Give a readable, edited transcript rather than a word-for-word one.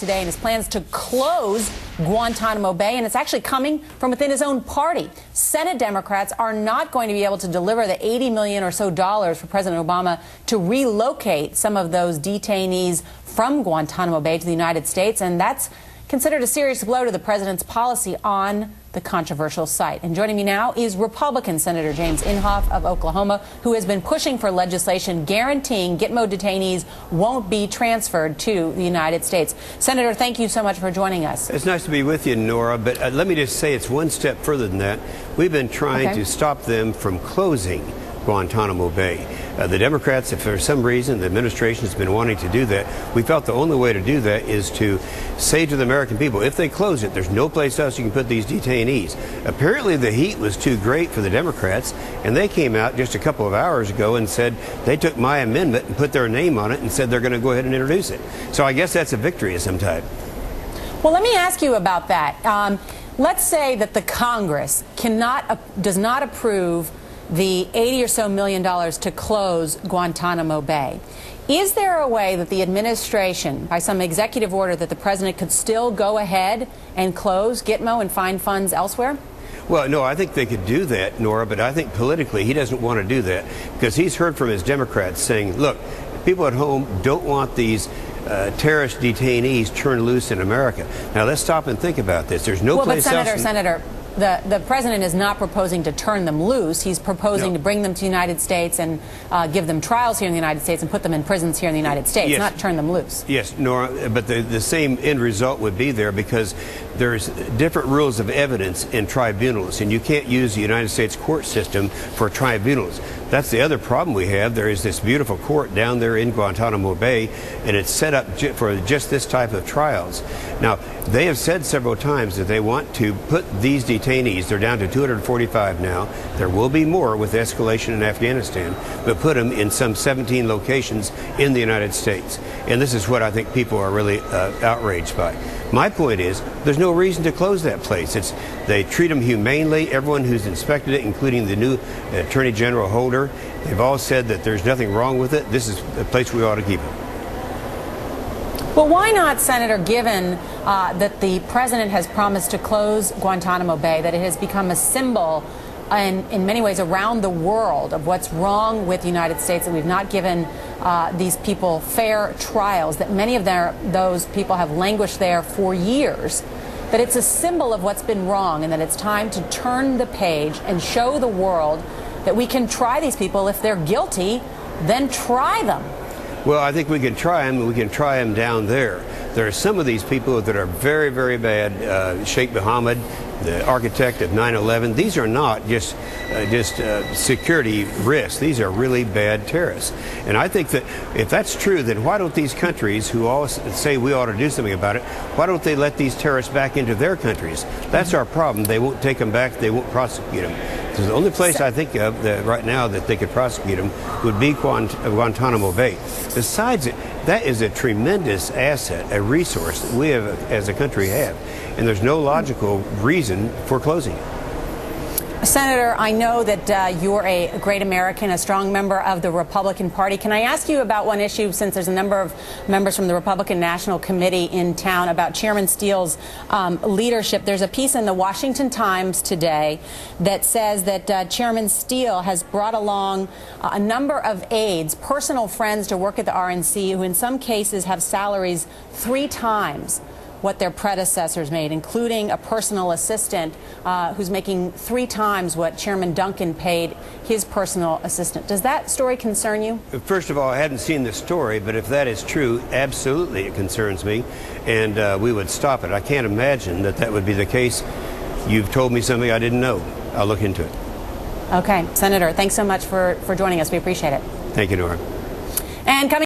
Today and his plans to close Guantanamo Bay, and it's actually coming from within his own party. Senate Democrats are not going to be able to deliver the $80 million or so for President Obama to relocate some of those detainees from Guantanamo Bay to the United States, and that's considered a serious blow to the president's policy on the controversial site. And joining me now is Republican Senator James Inhofe of Oklahoma, who has been pushing for legislation guaranteeing Gitmo detainees won't be transferred to the United States. Senator, thank you so much for joining us. It's nice to be with you, Nora, but let me just say it's one step further than that. We've been trying to stop them from closing Guantanamo Bay. The Democrats, if for some reason the administration has been wanting to do that, we felt the only way to do that is to say to the American people, if they close it, there's no place else you can put these detainees. Apparently the heat was too great for the Democrats, and they came out just a couple of hours ago and said they took my amendment and put their name on it and said they're going to go ahead and introduce it. So I guess that's a victory of some type. Well, let me ask you about that. Let's say that the Congress does not approve the $80 or so million to close Guantanamo Bay. Is there a way that the administration, by some executive order, that the president could still go ahead and close Gitmo and find funds elsewhere? Well, no, I think they could do that, Nora, but I think politically he doesn't want to do that because he's heard from his Democrats saying, look, people at home don't want these terrorist detainees turned loose in America. Now, let's stop and think about this. There's no place else. Senator, the president is not proposing to turn them loose. He's proposing to bring them to the United States and give them trials here in the United States and put them in prisons here in the United States, not turn them loose. Yes, Nora, but the same end result would be there because there's different rules of evidence in tribunals, and you can't use the United States court system for tribunals. That's the other problem we have. There is this beautiful court down there in Guantanamo Bay, and it's set up for just this type of trials. Now, they have said several times that they want to put these detainees, they're down to 245 now, there will be more with escalation in Afghanistan, but put them in some 17 locations in the United States. And this is what I think people are really outraged by. My point is, there's no reason to close that place. They treat them humanely. Everyone who's inspected it, including the new Attorney General Holder, they've all said that there's nothing wrong with it. This is a place we ought to keep them. Well, why not, Senator, given that the president has promised to close Guantanamo Bay, that it has become a symbol in many ways around the world of what's wrong with the United States, that we've not given these people fair trials, that many of those people have languished there for years, that it's a symbol of what's been wrong and that it's time to turn the page and show the world that we can try these people. If they're guilty, then try them. Well, I think we can try them, and we can try them down there. There are some of these people that are very, very bad. Sheikh Mohammed, the architect of 9/11, these are not just security risks. These are really bad terrorists. And I think that if that's true, then why don't these countries who all say we ought to do something about it, why don't they let these terrorists back into their countries? That's our problem. They won't take them back. They won't prosecute them. So the only place I think of that right now that they could prosecute them would be Guantanamo Bay. Besides it, that is a tremendous asset, a resource that we have, as a country have, and there's no logical reason for closing it. Senator, I know that you're a great American, a strong member of the Republican Party. Can I ask you about one issue, since there's a number of members from the Republican National Committee in town, about Chairman Steele's leadership? There's a piece in the Washington Times today that says that Chairman Steele has brought along a number of aides, personal friends, to work at the RNC, who in some cases have salaries 3 times what their predecessors made, including a personal assistant who's making 3 times what Chairman Duncan paid his personal assistant. Does that story concern you? First of all, I hadn't seen the story, but if that is true, absolutely it concerns me, and we would stop it. I can't imagine that that would be the case. You've told me something I didn't know. I'll look into it. Okay. Senator, thanks so much for joining us. We appreciate it. Thank you, Nora. And coming